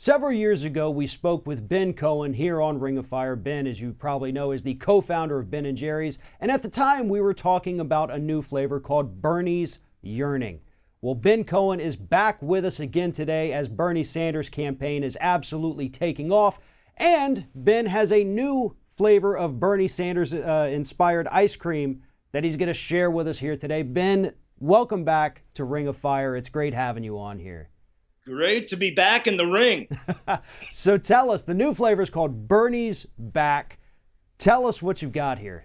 Several years ago, we spoke with Ben Cohen here on Ring of Fire. Ben, as you probably know, is the co-founder of Ben & Jerry's. And at the time, we were talking about a new flavor called Bernie's Yearning. Well, Ben Cohen is back with us again today as Bernie Sanders' campaign is absolutely taking off. And Ben has a new flavor of Bernie Sanders inspired ice cream that he's going to share with us here today. Ben, welcome back to Ring of Fire. It's great having you on here. Great to be back in the ring. So tell us, the new flavor is called Bernie's Back. Tell us what you've got here.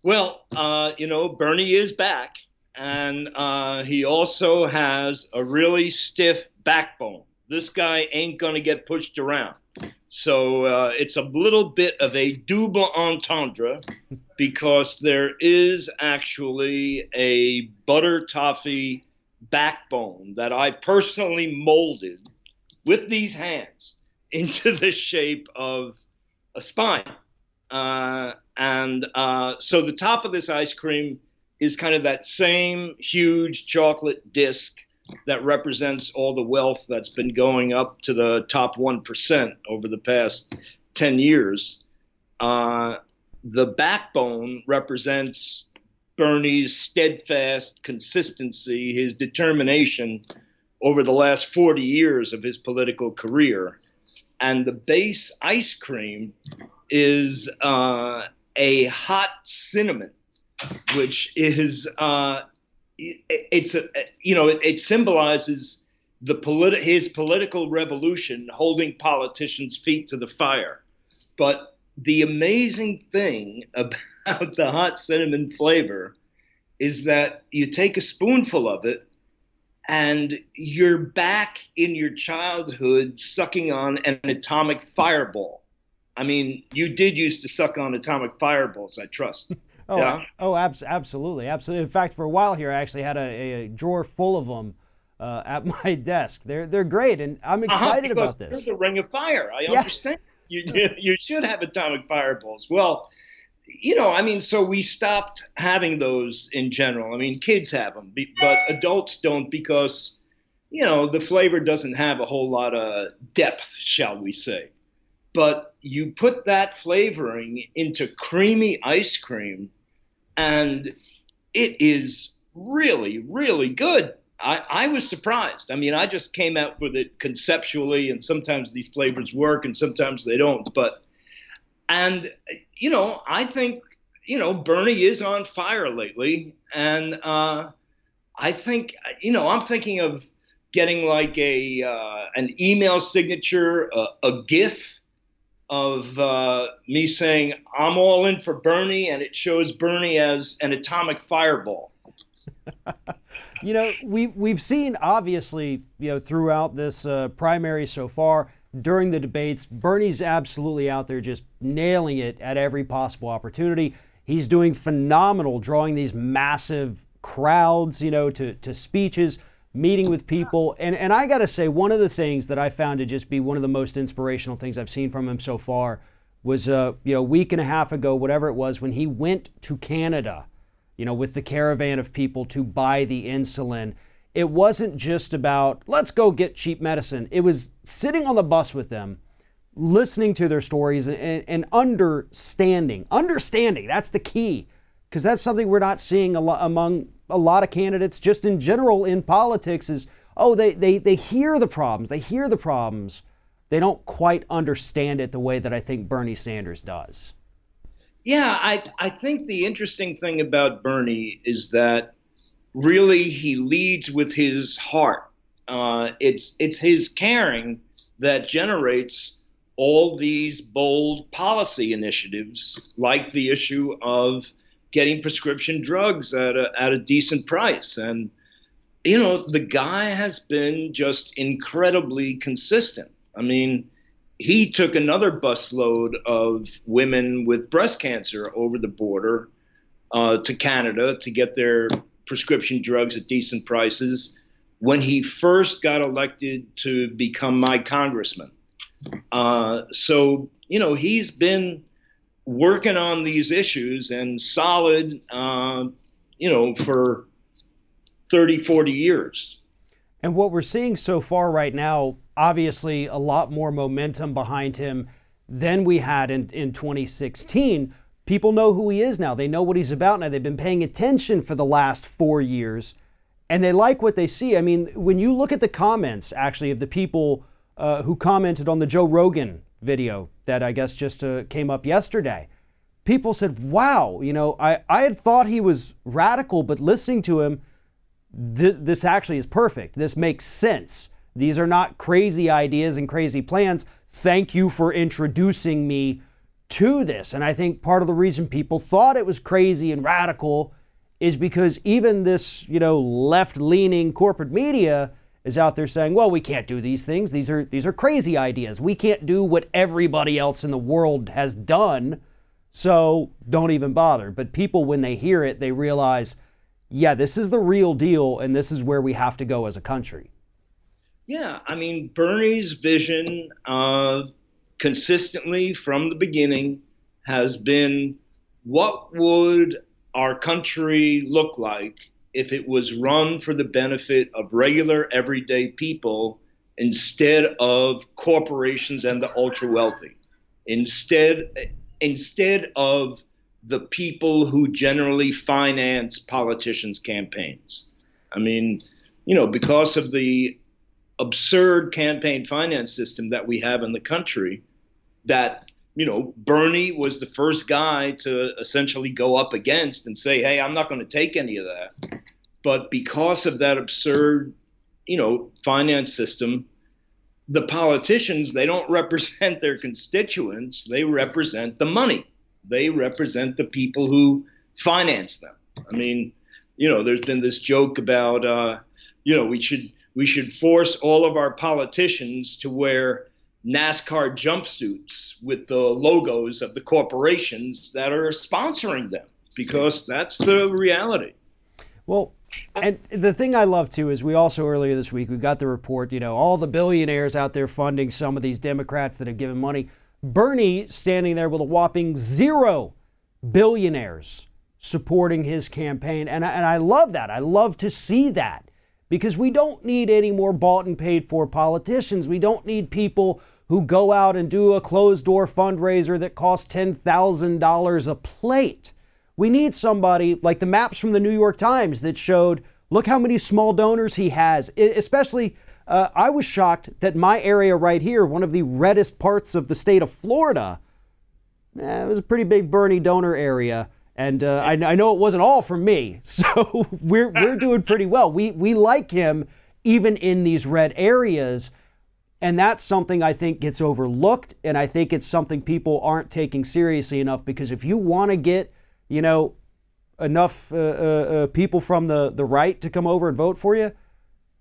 Well, Bernie is back, and he also has a really stiff backbone. This guy ain't going to get pushed around. So it's a little bit of a double entendre because there is actually a butter toffee backbone that I personally molded with these hands into the shape of a spine. So the top of this ice cream is kind of that same huge chocolate disc that represents all the wealth that's been going up to the top 1% over the past 10 years. The backbone represents Bernie's steadfast consistency, his determination over the last 40 years of his political career. And the base ice cream is a hot cinnamon, which is it symbolizes his political revolution, holding politicians' feet to the fire. But the amazing thing about the hot cinnamon flavor is that you take a spoonful of it and you're back in your childhood sucking on an atomic fireball. I mean, you did used to suck on atomic fireballs, I trust. Absolutely. In fact, for a while here, I actually had a drawer full of them at my desk. They're great, and I'm excited about this. You're the Ring of Fire. I understand. You should have atomic fireballs. Well, so we stopped having those in general. I mean, kids have them, but adults don't because, the flavor doesn't have a whole lot of depth, shall we say. But you put that flavoring into creamy ice cream, and it is really, really good. I was surprised. I mean, I just came out with it conceptually, and sometimes these flavors work and sometimes they don't. I think, Bernie is on fire lately. And I think, I'm thinking of getting like an email signature, a GIF of me saying, I'm all in for Bernie, and it shows Bernie as an atomic fireball. We've seen, obviously, throughout this primary so far, during the debates, Bernie's absolutely out there just nailing it at every possible opportunity. He's doing phenomenal, drawing these massive crowds, to speeches, meeting with people. And I got to say, one of the things that I found to just be one of the most inspirational things I've seen from him so far was, a week and a half ago, whatever it was, when he went to Canada, with the caravan of people to buy the insulin. It wasn't just about, let's go get cheap medicine. It was sitting on the bus with them, listening to their stories and understanding. Understanding, that's the key, because that's something we're not seeing among a lot of candidates just in general in politics is, they hear the problems. They hear the problems. They don't quite understand it the way that I think Bernie Sanders does. Yeah, I think the interesting thing about Bernie is that really he leads with his heart. It's his caring that generates all these bold policy initiatives, like the issue of getting prescription drugs at a decent price. And, the guy has been just incredibly consistent. I mean, he took another busload of women with breast cancer over the border to Canada to get their prescription drugs at decent prices when he first got elected to become my congressman. He's been working on these issues and solid, for 30, 40 years. And what we're seeing so far right now, obviously a lot more momentum behind him than we had in 2016. People know who he is now. They know what he's about now. They've been paying attention for the last 4 years, and they like what they see. I mean, when you look at the comments, actually, of the people who commented on the Joe Rogan video that I guess just came up yesterday, people said, wow, I had thought he was radical, but listening to him, this actually is perfect. This makes sense. These are not crazy ideas and crazy plans. Thank you for introducing me to this. And I think part of the reason people thought it was crazy and radical is because even this, left-leaning corporate media is out there saying, well, we can't do these things. These are crazy ideas. We can't do what everybody else in the world has done, so don't even bother. But people, when they hear it, they realize, yeah, this is the real deal, and this is where we have to go as a country. Yeah, I mean, Bernie's vision consistently from the beginning has been, what would our country look like if it was run for the benefit of regular, everyday people instead of corporations and the ultra wealthy, instead of the people who generally finance politicians' campaigns. I mean, because of the absurd campaign finance system that we have in the country, that Bernie was the first guy to essentially go up against and say, hey, I'm not going to take any of that. But because of that absurd, finance system, the politicians, they don't represent their constituents. They represent the money. They represent the people who finance them. I mean, there's been this joke about, we should force all of our politicians to wear NASCAR jumpsuits with the logos of the corporations that are sponsoring them, because that's the reality. Well, and the thing I love too is we also earlier this week, we got the report, all the billionaires out there funding some of these Democrats that have given money. Bernie standing there with a whopping 0 billionaires supporting his campaign. And I love that. I love to see that. Because we don't need any more bought and paid for politicians. We don't need people who go out and do a closed door fundraiser that costs $10,000 a plate. We need somebody like the maps from the New York Times that showed, look how many small donors he has. Especially, I was shocked that my area right here, one of the reddest parts of the state of Florida, it was a pretty big Bernie donor area. And I know it wasn't all from me, so we're doing pretty well. We like him even in these red areas, and that's something I think gets overlooked, and I think it's something people aren't taking seriously enough, because if you want to get, enough people from the right to come over and vote for you,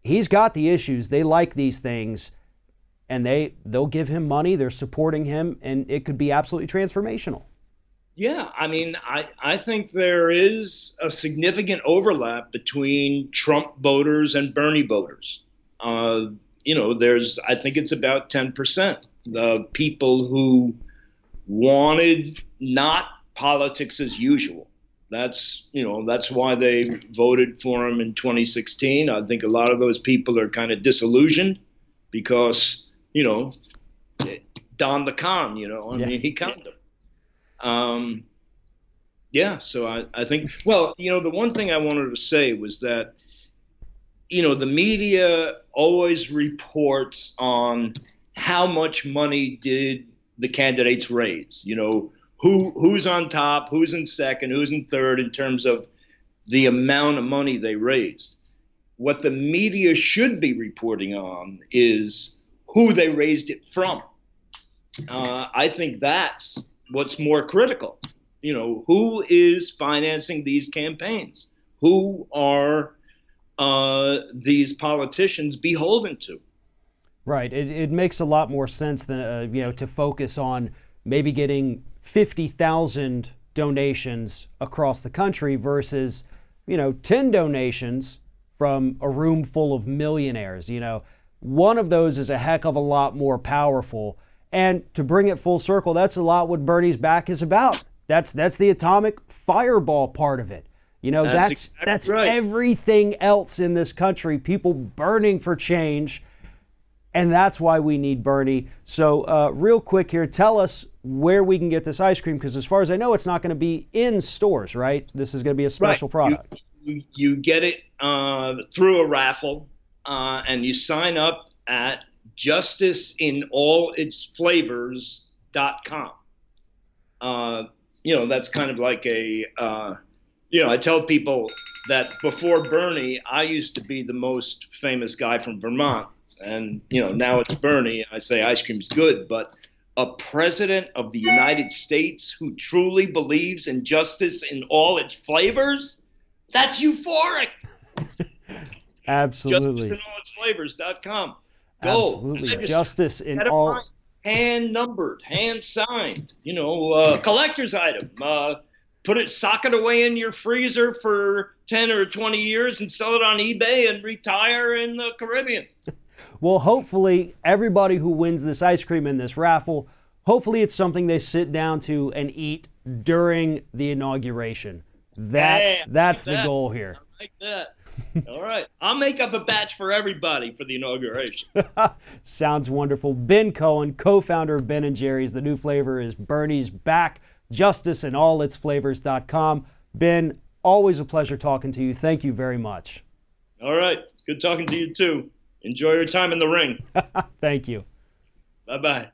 he's got the issues. They like these things, and they'll give him money. They're supporting him, and it could be absolutely transformational. Yeah, I mean, I think there is a significant overlap between Trump voters and Bernie voters. I think it's about 10%. The people who wanted not politics as usual. That's why they voted for him in 2016. I think a lot of those people are kind of disillusioned because, Don the Con, mean, he conned them. So I think, the one thing I wanted to say was that, the media always reports on how much money did the candidates raise, who's on top, who's in second, who's in third in terms of the amount of money they raised. What the media should be reporting on is who they raised it from. I think that's what's more critical. Who is financing these campaigns? Who are these politicians beholden to? Right. It makes a lot more sense than, to focus on maybe getting 50,000 donations across the country versus, 10 donations from a room full of millionaires. One of those is a heck of a lot more powerful. And to bring it full circle, that's a lot what Bernie's back is about. That's the atomic fireball part of it. You know, that's exactly right. everything else in this country. People burning for change, and that's why we need Bernie. So, real quick here, tell us where we can get this ice cream, because as far as I know, it's not going to be in stores, right? This is going to be a special product. You get it through a raffle, and you sign up at justiceinallitsflavors.com. That's kind of like I tell people that before Bernie, I used to be the most famous guy from Vermont. And, now it's Bernie. I say ice cream's good, but a president of the United States who truly believes in justice in all its flavors, that's euphoric. Absolutely. JusticeInAllItsFlavors.com. Go. Absolutely. Justice in all. Hand numbered, hand signed, collector's item. Sock it away in your freezer for 10 or 20 years and sell it on eBay and retire in the Caribbean. Well, hopefully everybody who wins this ice cream in this raffle, hopefully it's something they sit down to and eat during the inauguration. That's the goal here. I like that. All right. I'll make up a batch for everybody for the inauguration. Sounds wonderful. Ben Cohen, co-founder of Ben & Jerry's. The new flavor is Bernie's Back. JusticeInAllItsFlavors.com. Ben, always a pleasure talking to you. Thank you very much. All right. Good talking to you too. Enjoy your time in the ring. Thank you. Bye-bye.